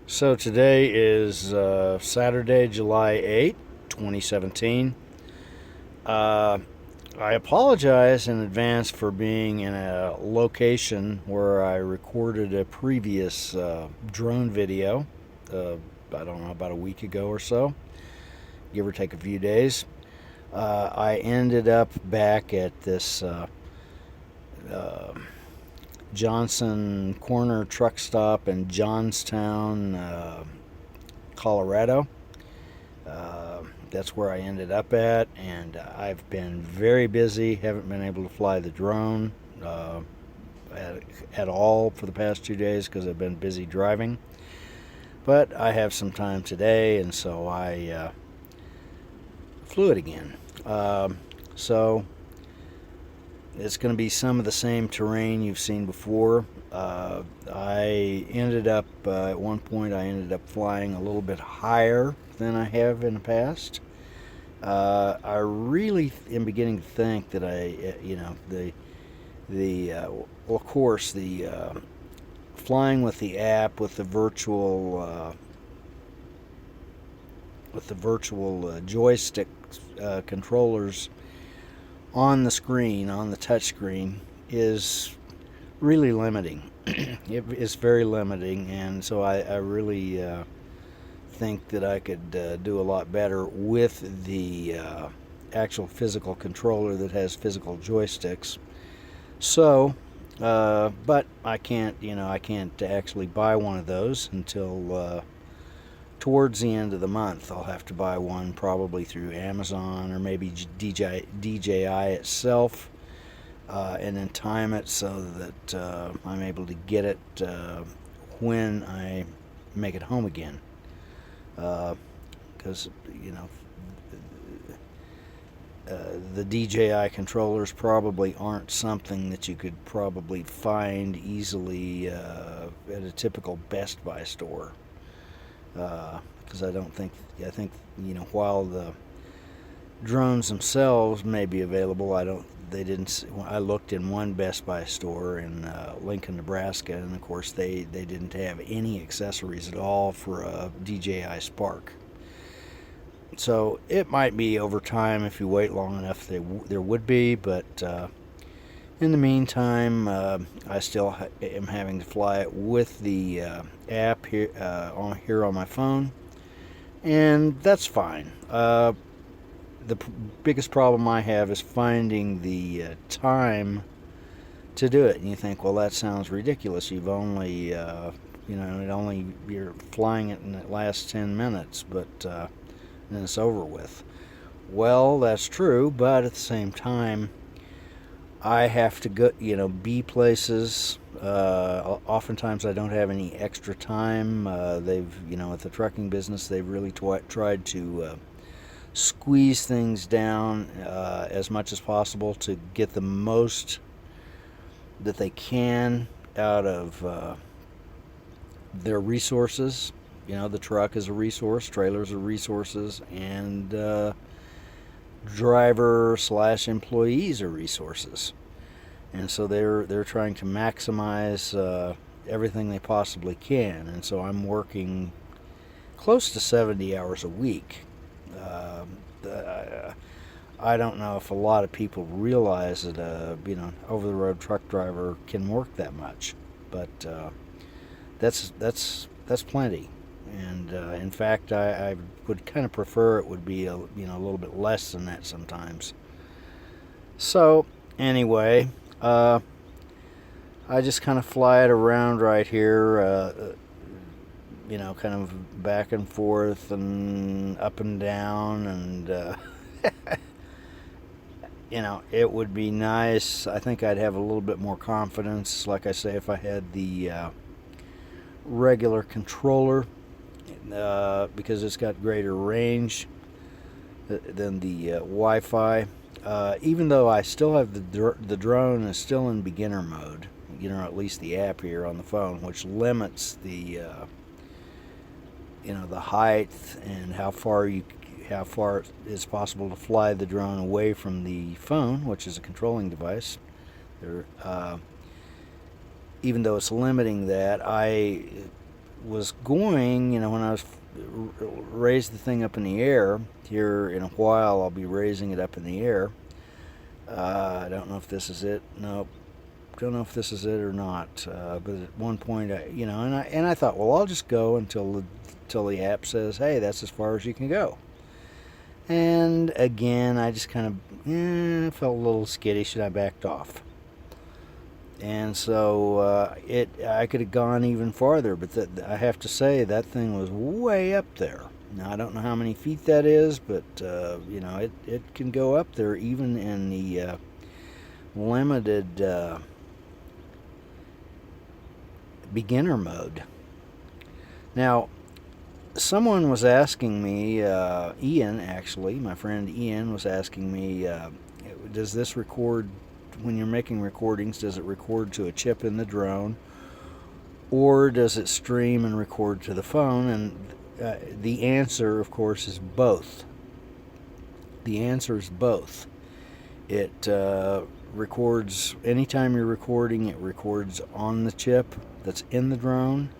So today is Saturday, July 8th, 2017. Uh, I apologize in advance for being in a location where I recorded a previous drone video, I don't know, about a week ago or so, give or take a few days. I ended up back at this uh, Johnson Corner truck stop in Johnstown, Colorado. That's where I ended up at, and I've been very busy. Haven't been able to fly the drone uh, at all for the past 2 days because I've been busy driving. But I have some time today, and so I flew it again. So it's going to be some of the same terrain you've seen before. I ended up, at one point, I ended up flying a little bit higher than I have in the past. I really am beginning to think that well, of course, the flying with the app with the virtual joystick controllers on the screen, on the touch screen, is really limiting. It is very limiting, and so I really think that I could do a lot better with the actual physical controller that has physical joysticks. So, but I can't actually buy one of those until towards the end of the month. I'll have to buy one probably through Amazon or maybe DJI itself, and then time it so that I'm able to get it when I make it home again. Because the DJI controllers probably aren't something that you could probably find easily at a typical Best Buy store. Because I think while the drones themselves may be available, they didn't. I looked in one Best Buy store in Lincoln, Nebraska, and of course they didn't have any accessories at all for a DJI Spark. So it might be over time, if you wait long enough, there would be, but in the meantime, I still am having to fly it with the app here on my phone, and that's fine. The biggest problem I have is finding the time to do it. And you think, well, that sounds ridiculous. You've only, you're flying it and it lasts 10 minutes, but then it's over with. Well, that's true, but at the same time, I have to go, be places. Oftentimes, I don't have any extra time. At the trucking business, they've really tried to squeeze things down as much as possible to get the most that they can out of their resources. The truck is a resource, trailers are resources, and driver slash employees are resources. And so they're trying to maximize everything they possibly can. And so I'm working close to 70 hours a week. I don't know if a lot of people realize that over-the-road truck driver can work that much, but that's plenty. And in fact, I would kind of prefer it would be a little bit less than that sometimes. So anyway, I just kind of fly it around right here. Kind of back and forth and up and down, and it would be nice. I think I'd have a little bit more confidence, like I say, if I had the regular controller, because it's got greater range than the Wi-Fi. Even though I still have the drone is still in beginner mode, at least the app here on the phone, which limits the the height and how far it's possible to fly the drone away from the phone, which is a controlling device. Even though it's limiting that, I was going, when I was raised the thing up in the air. Here in a while, I'll be raising it up in the air. I don't know if this is it. No, don't know if this is it or not. But at one point, and I thought, well, I'll just go until the app says, hey, that's as far as you can go. And again, I just kind of felt a little skittish, and I backed off. And so I could have gone even farther, but I have to say that thing was way up there. Now I don't know how many feet that is, but it can go up there even in the limited beginner mode. Now, someone was asking me, Ian actually, my friend Ian was asking me, does this record, when you're making recordings, does it record to a chip in the drone, or does it stream and record to the phone? And the answer, of course, is both. The answer is both. It records, anytime you're recording, it records on the chip that's in the drone,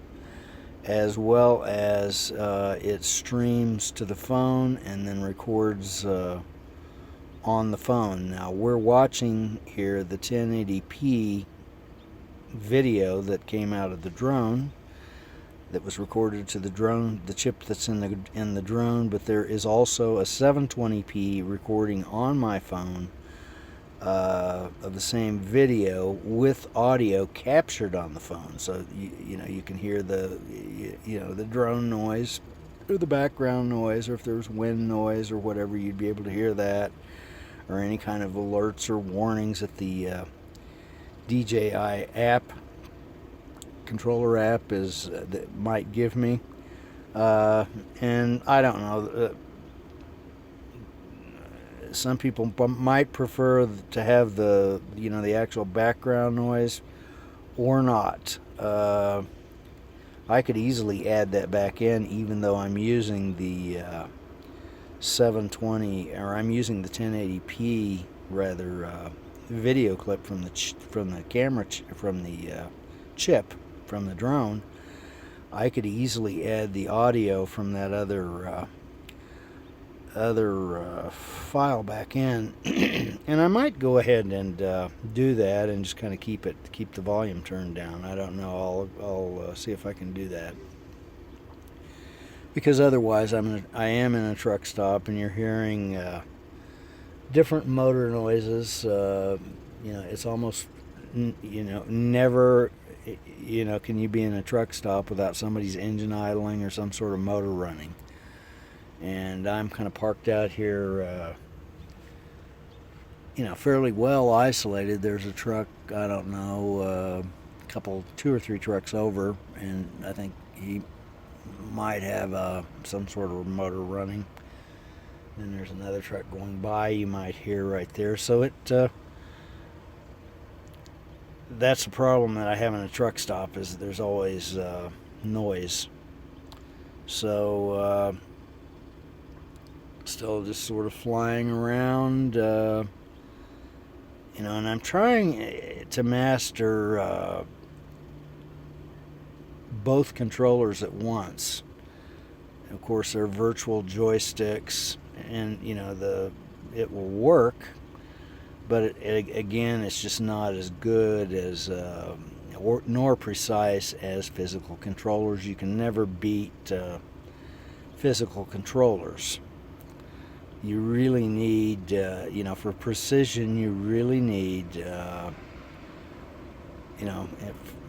as well as it streams to the phone and then records on the phone. Now we're watching here the 1080p video that came out of the drone that was recorded to the drone, the chip that's in the drone, but there is also a 720p recording on my phone of the same video with audio captured on the phone. So you can hear the the drone noise or the background noise, or if there's wind noise or whatever, you'd be able to hear that, or any kind of alerts or warnings that the DJI app, controller app, that might give me. And I don't know. Some people might prefer to have the actual background noise or not. I could easily add that back in, even though I'm using the 720, or I'm using the 1080p rather video clip from the camera from the chip from the drone. I could easily add the audio from that other file back in, and I might go ahead and do that and just kind of keep the volume turned down. I don't know. I'll see if I can do that, because otherwise I am in a truck stop and you're hearing different motor noises. It's almost never can you be in a truck stop without somebody's engine idling or some sort of motor running. And I'm kind of parked out here, fairly well isolated. There's a truck, I don't know, two or three trucks over, and I think he might have some sort of motor running. Then there's another truck going by you might hear right there. So that's the problem that I have in a truck stop, is there's always noise. So still just sort of flying around, and I'm trying to master both controllers at once. Of course, they're virtual joysticks, and it will work, but again, it's just not as good as nor precise as physical controllers. You can never beat physical controllers. You really need, for precision, you really need,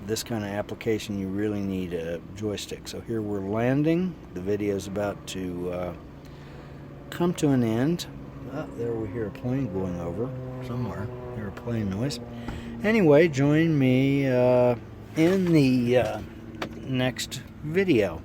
this kind of application, you really need a joystick. So here we're landing. The video's about to come to an end. There we hear a plane going over somewhere. Hear a plane noise. Anyway, join me in the next video.